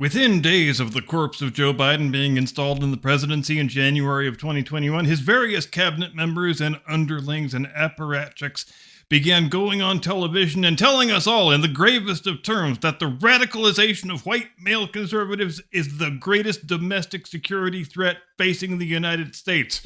Within days of the corpse of Joe Biden being installed in the presidency in January of 2021, his various cabinet members and underlings and apparatchiks began going on television and telling us all in the gravest of terms that the radicalization of white male conservatives is the greatest domestic security threat facing the United States.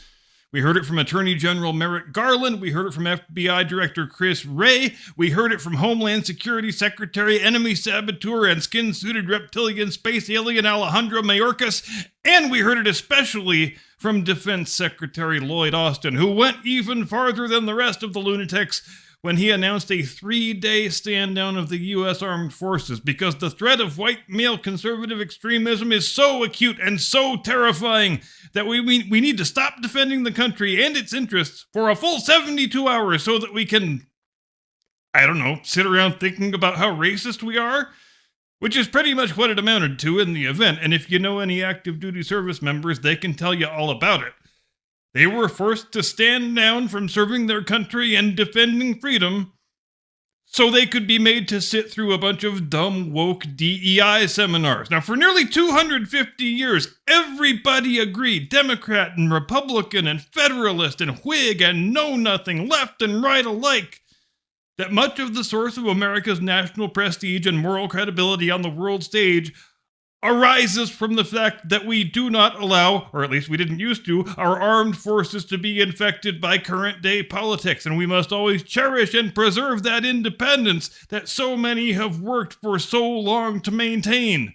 We heard it from Attorney General Merrick Garland. We heard it from FBI Director Chris Wray. We heard it from Homeland Security Secretary, enemy saboteur, and skin-suited reptilian space alien Alejandro Mayorkas. And we heard it especially from Defense Secretary Lloyd Austin, who went even farther than the rest of the lunatics when he announced a 3-day stand-down of the U.S. Armed Forces because the threat of white male conservative extremism is so acute and so terrifying that we need to stop defending the country and its interests for a full 72 hours so that we can, sit around thinking about how racist we are, which is pretty much what it amounted to in the event. And if you know any active duty service members, they can tell you all about it. They were forced to stand down from serving their country and defending freedom so they could be made to sit through a bunch of dumb, woke DEI seminars. Now, for nearly 250 years, everybody agreed, Democrat and Republican and Federalist and Whig and Know-Nothing, left and right alike, that much of the source of America's national prestige and moral credibility on the world stage arises from the fact that we do not allow, or at least we didn't used to, our armed forces to be infected by current-day politics, and we must always cherish and preserve that independence that so many have worked for so long to maintain.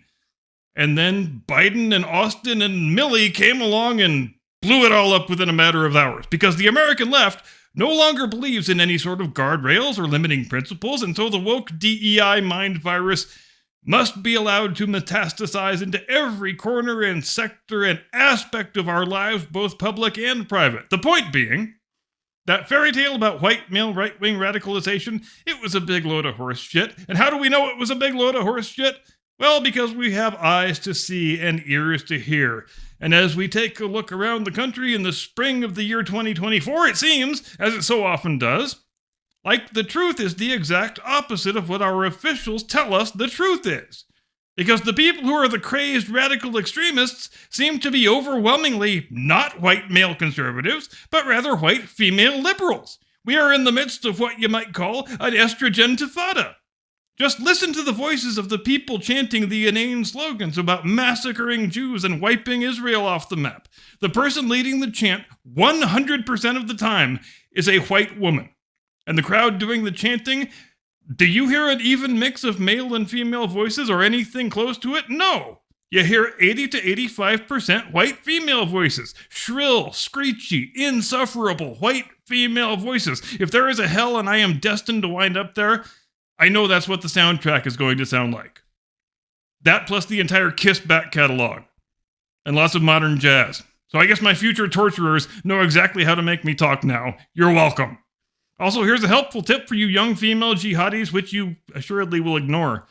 And then Biden and Austin and Milley came along and blew it all up within a matter of hours, because the American left no longer believes in any sort of guardrails or limiting principles, and so the woke DEI mind virus must be allowed to metastasize into every corner and sector and aspect of our lives, both public and private. The point being, that fairy tale about white male right-wing radicalization, it was a big load of horse shit. And how do we know it was a big load of horse shit? Well, because we have eyes to see and ears to hear. And as we take a look around the country in the spring of the year 2024, it seems, as it so often does, like the truth is the exact opposite of what our officials tell us the truth is. Because the people who are the crazed radical extremists seem to be overwhelmingly not white male conservatives, but rather white female liberals. We are in the midst of what you might call an estrogen Intifada. Just listen to the voices of the people chanting the inane slogans about massacring Jews and wiping Israel off the map. The person leading the chant 100% of the time is a white woman. And the crowd doing the chanting, do you hear an even mix of male and female voices or anything close to it? No. You hear 80 to 85% white female voices. Shrill, screechy, insufferable white female voices. If there is a hell and I am destined to wind up there, I know that's what the soundtrack is going to sound like. That plus the entire Kiss back catalog. And lots of modern jazz. So I guess my future torturers know exactly how to make me talk now. You're welcome. Also, here's a helpful tip for you young female jihadis, which you assuredly will ignore.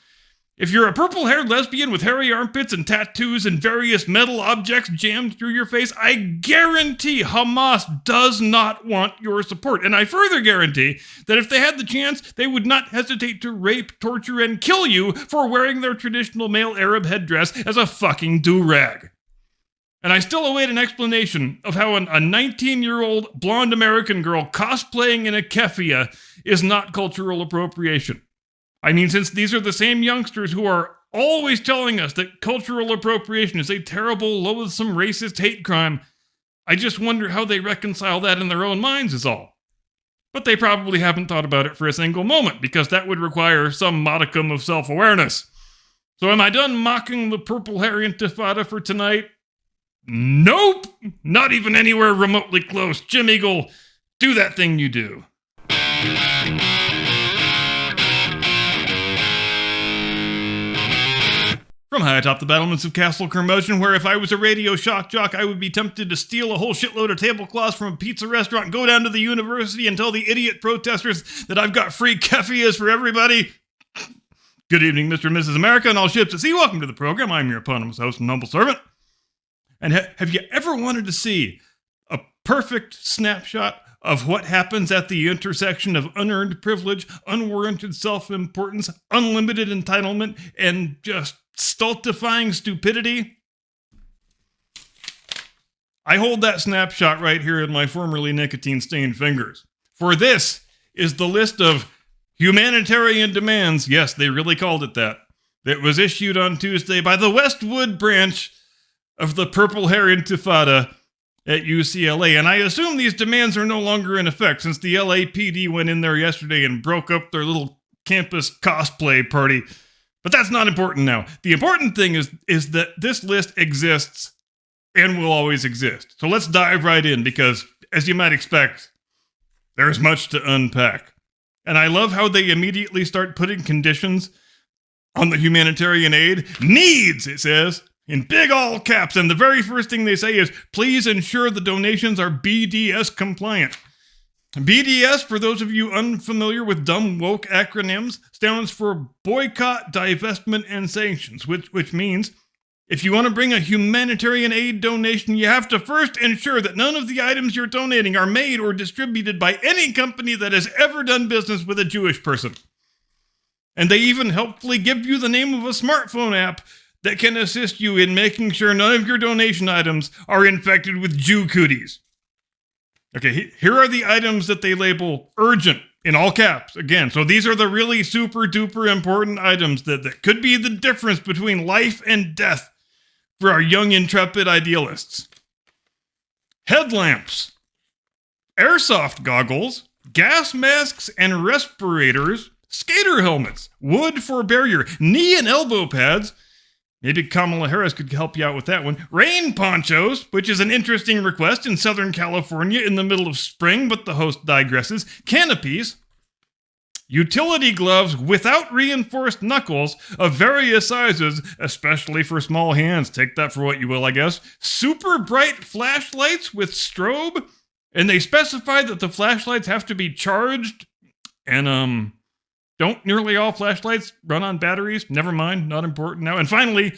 If you're a purple-haired lesbian with hairy armpits and tattoos and various metal objects jammed through your face, I guarantee Hamas does not want your support. And I further guarantee that if they had the chance, they would not hesitate to rape, torture, and kill you for wearing their traditional male Arab headdress as a fucking do-rag. And I still await an explanation of how a 19-year-old blonde American girl cosplaying in a keffiyeh is not cultural appropriation. I mean, since these are the same youngsters who are always telling us that cultural appropriation is a terrible, loathsome, racist hate crime, I just wonder how they reconcile that in their own minds is all. But they probably haven't thought about it for a single moment, because that would require some modicum of self-awareness. So am I done mocking the Purplehair Intifada for tonight? Nope! Not even anywhere remotely close. Jim Eagle, do that thing you do. From high atop the battlements of Castle Curmudgeon, where if I was a radio shock jock, I would be tempted to steal a whole shitload of tablecloths from a pizza restaurant, go down to the university and tell the idiot protesters that I've got free keffiyehs for everybody. Good evening, Mr. and Mrs. America, and all ships at sea. Welcome to the program. I'm your eponymous host and humble servant. And have you ever wanted to see a perfect snapshot of what happens at the intersection of unearned privilege, unwarranted self-importance, unlimited entitlement, and just stultifying stupidity? I hold that snapshot right here in my formerly nicotine-stained fingers. For this is the list of humanitarian demands, yes, they really called it that was issued on Tuesday by the Westwood branch of the Purplehair Intifada at UCLA. And I assume these demands are no longer in effect since the LAPD went in there yesterday and broke up their little campus cosplay party. But that's not important now. The important thing is that this list exists and will always exist. So let's dive right in because, as you might expect, there's much to unpack. And I love how they immediately start putting conditions on the humanitarian aid. Needs, it says, in big all caps. And the very first thing they say is, please ensure the donations are BDS compliant. BDS, for those of you unfamiliar with dumb woke acronyms, stands for Boycott, Divestment, and Sanctions, which means if you want to bring a humanitarian aid donation, you have to first ensure that none of the items you're donating are made or distributed by any company that has ever done business with a Jewish person. And they even helpfully give you the name of a smartphone app that can assist you in making sure none of your donation items are infected with Jew cooties. Okay, here are the items that they label urgent in all caps again. So these are the really super duper important items that could be the difference between life and death for our young intrepid idealists. Headlamps, airsoft goggles, gas masks and respirators, skater helmets, wood for barrier, knee and elbow pads. Maybe Kamala Harris could help you out with that one. Rain ponchos, which is an interesting request in Southern California in the middle of spring, but the host digresses. Canopies. Utility gloves without reinforced knuckles of various sizes, especially for small hands. Take that for what you will, I guess. Super bright flashlights with strobe. And they specify that the flashlights have to be charged. And, don't nearly all flashlights run on batteries? Never mind, not important now. And finally,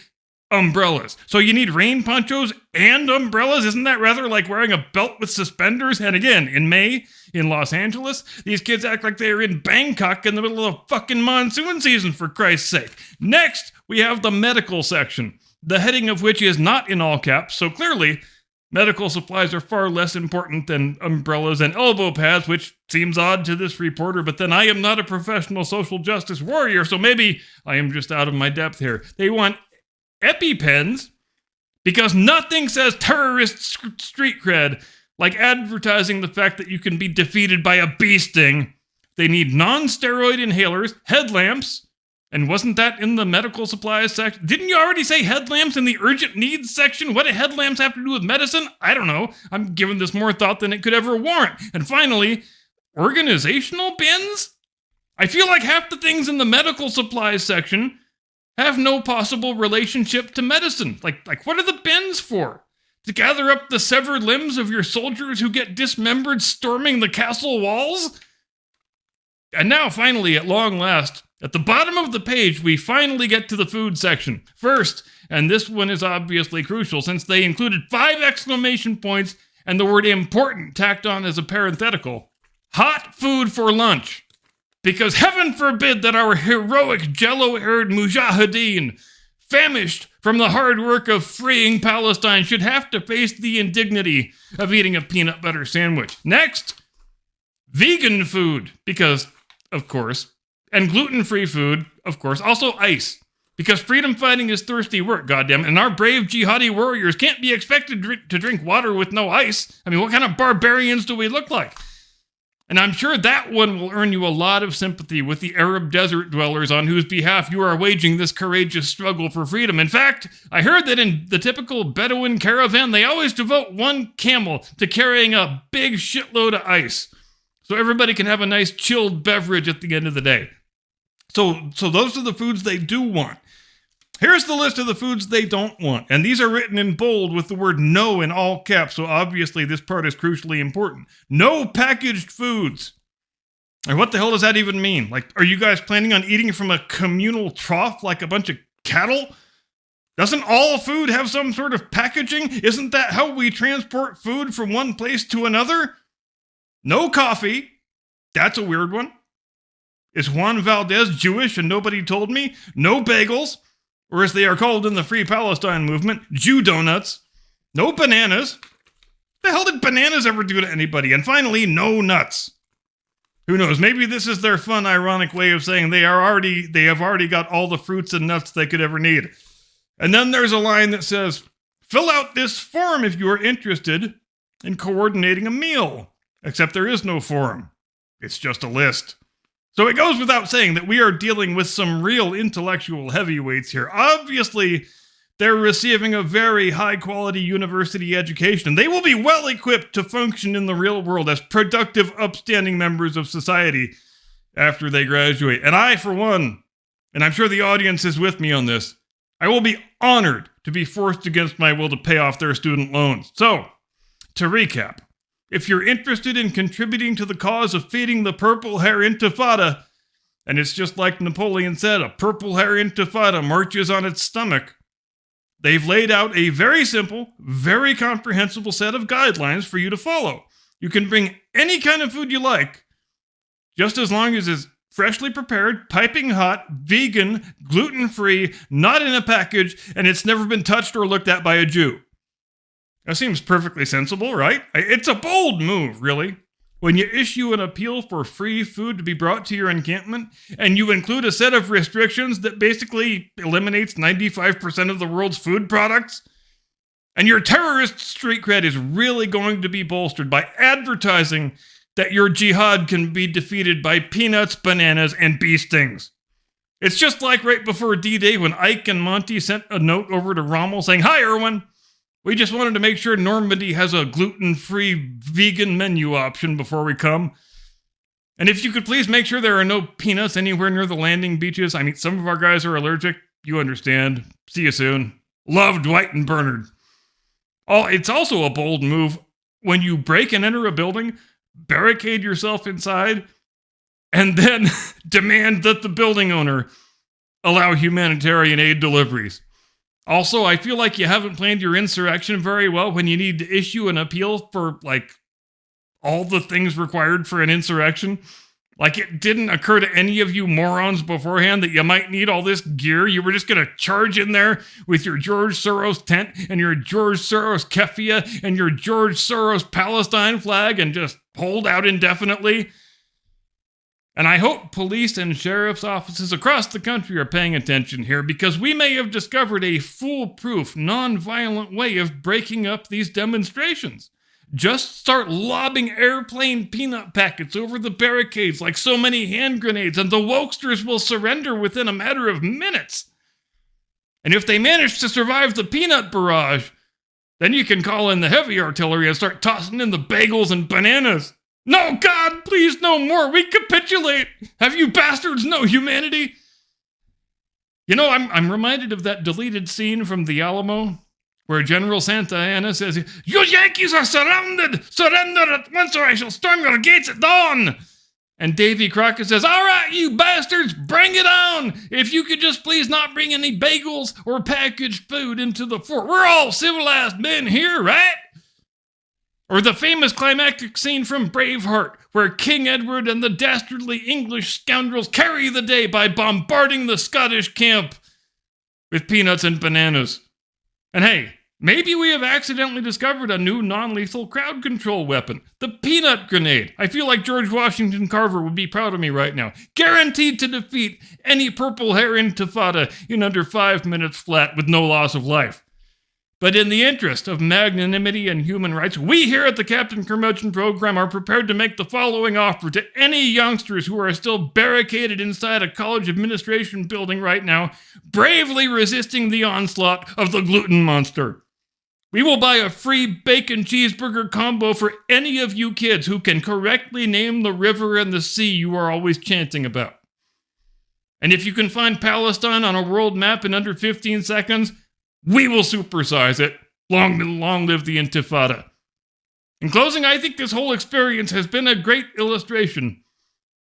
umbrellas. So you need rain ponchos and umbrellas? Isn't that rather like wearing a belt with suspenders? And again, in May, in Los Angeles, these kids act like they are in Bangkok in the middle of fucking monsoon season, for Christ's sake. Next, we have the medical section, the heading of which is not in all caps, so clearly, medical supplies are far less important than umbrellas and elbow pads, which seems odd to this reporter, but then I am not a professional social justice warrior, so maybe I am just out of my depth here. They want EpiPens because nothing says terrorist street cred like advertising the fact that you can be defeated by a bee sting. They need non-steroid inhalers, headlamps, and wasn't that in the medical supplies section? Didn't you already say headlamps in the urgent needs section? What do headlamps have to do with medicine? I don't know. I'm giving this more thought than it could ever warrant. And finally, organizational bins? I feel like half the things in the medical supplies section have no possible relationship to medicine. Like what are the bins for? To gather up the severed limbs of your soldiers who get dismembered storming the castle walls? And now, finally, at long last, at the bottom of the page, we finally get to the food section. First, and this one is obviously crucial since they included 5 exclamation points and the word important tacked on as a parenthetical. Hot food for lunch. Because heaven forbid that our heroic jello-haired mujahideen, famished from the hard work of freeing Palestine, should have to face the indignity of eating a peanut butter sandwich. Next, vegan food. Because, of course, and gluten-free food, of course. Also ice. Because freedom fighting is thirsty work, goddammit. And our brave jihadi warriors can't be expected to drink water with no ice. I mean, what kind of barbarians do we look like? And I'm sure that one will earn you a lot of sympathy with the Arab desert dwellers on whose behalf you are waging this courageous struggle for freedom. In fact, I heard that in the typical Bedouin caravan, they always devote one camel to carrying a big shitload of ice. So everybody can have a nice chilled beverage at the end of the day. So those are the foods they do want. Here's the list of the foods they don't want. And these are written in bold with the word no in all caps. So obviously this part is crucially important. No packaged foods. And what the hell does that even mean? Like, are you guys planning on eating from a communal trough like a bunch of cattle? Doesn't all food have some sort of packaging? Isn't that how we transport food from one place to another? No coffee. That's a weird one. Is Juan Valdez Jewish and nobody told me? No bagels. or as they are called in the Free Palestine movement, Jew donuts. No bananas. The hell did bananas ever do to anybody? And finally, no nuts. Who knows? Maybe this is their fun, ironic way of saying they have already got all the fruits and nuts they could ever need. And then there's a line that says, fill out this form if you are interested in coordinating a meal. Except there is no form. It's just a list. So it goes without saying that we are dealing with some real intellectual heavyweights here. Obviously, they're receiving a very high-quality university education. They will be well-equipped to function in the real world as productive, upstanding members of society after they graduate. And I, for one, and I'm sure the audience is with me on this, I will be honored to be forced against my will to pay off their student loans. So, to recap, if you're interested in contributing to the cause of feeding the Purplehair Intifada, and it's just like Napoleon said, a Purplehair Intifada marches on its stomach, they've laid out a very simple, very comprehensible set of guidelines for you to follow. You can bring any kind of food you like, just as long as it's freshly prepared, piping hot, vegan, gluten-free, not in a package, and it's never been touched or looked at by a Jew. That seems perfectly sensible, right? It's a bold move, really. When you issue an appeal for free food to be brought to your encampment, and you include a set of restrictions that basically eliminates 95% of the world's food products, and your terrorist street cred is really going to be bolstered by advertising that your jihad can be defeated by peanuts, bananas, and bee stings. It's just like right before D-Day when Ike and Monty sent a note over to Rommel saying, "Hi, Erwin. We just wanted to make sure Normandy has a gluten-free vegan menu option before we come. And if you could please make sure there are no peanuts anywhere near the landing beaches. I mean, some of our guys are allergic. You understand. See you soon. Love, Dwight and Bernard." Oh, it's also a bold move when you break and enter a building, barricade yourself inside, and then demand that the building owner allow humanitarian aid deliveries. Also, I feel like you haven't planned your insurrection very well when you need to issue an appeal for, all the things required for an insurrection. Like, it didn't occur to any of you morons beforehand that you might need all this gear. You were just going to charge in there with your George Soros tent and your George Soros keffiyeh and your George Soros Palestine flag and just hold out indefinitely. And I hope police and sheriff's offices across the country are paying attention here, because we may have discovered a foolproof, non-violent way of breaking up these demonstrations. Just start lobbing airplane peanut packets over the barricades like so many hand grenades, and the wokesters will surrender within a matter of minutes. And if they manage to survive the peanut barrage, then you can call in the heavy artillery and start tossing in the bagels and bananas. No, God, please, no more. We capitulate. Have you bastards no humanity? You know, I'm reminded of that deleted scene from The Alamo where General Santa Anna says, "You Yankees are surrounded. Surrender at once or I shall storm your gates at dawn." And Davy Crockett says, "All right, you bastards, bring it on. If you could just please not bring any bagels or packaged food into the fort. We're all civilized men here, right?" Or the famous climactic scene from Braveheart, where King Edward and the dastardly English scoundrels carry the day by bombarding the Scottish camp with peanuts and bananas. And hey, maybe we have accidentally discovered a new non-lethal crowd control weapon, the peanut grenade. I feel like George Washington Carver would be proud of me right now. Guaranteed to defeat any Purplehair Intifada in under 5 minutes flat with no loss of life. But in the interest of magnanimity and human rights, we here at the Captain Curmudgeon program are prepared to make the following offer to any youngsters who are still barricaded inside a college administration building right now, bravely resisting the onslaught of the gluten monster. We will buy a free bacon cheeseburger combo for any of you kids who can correctly name the river and the sea you are always chanting about. And if you can find Palestine on a world map in under 15 seconds, we will supersize it. Long live the Intifada. In closing, I think this whole experience has been a great illustration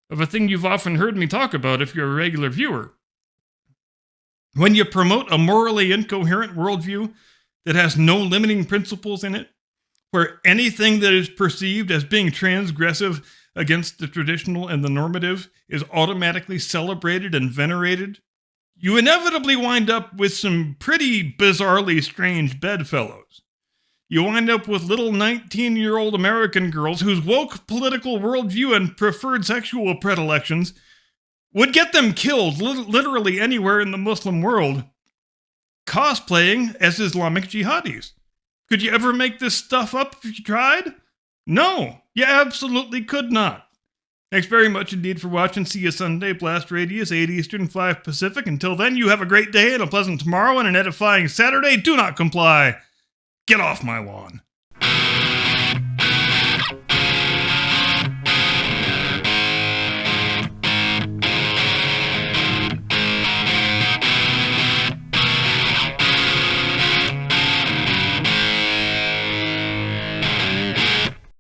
of a thing you've often heard me talk about if you're a regular viewer. When you promote a morally incoherent worldview that has no limiting principles in it, where anything that is perceived as being transgressive against the traditional and the normative is automatically celebrated and venerated, you inevitably wind up with some pretty bizarrely strange bedfellows. You wind up with little 19-year-old American girls whose woke political worldview and preferred sexual predilections would get them killed literally anywhere in the Muslim world, cosplaying as Islamic jihadis. Could you ever make this stuff up if you tried? No, you absolutely could not. Thanks very much indeed for watching. See you Sunday, Blast Radius, 8 Eastern, 5 Pacific. Until then, you have a great day and a pleasant tomorrow and an edifying Saturday. Do not comply. Get off my lawn.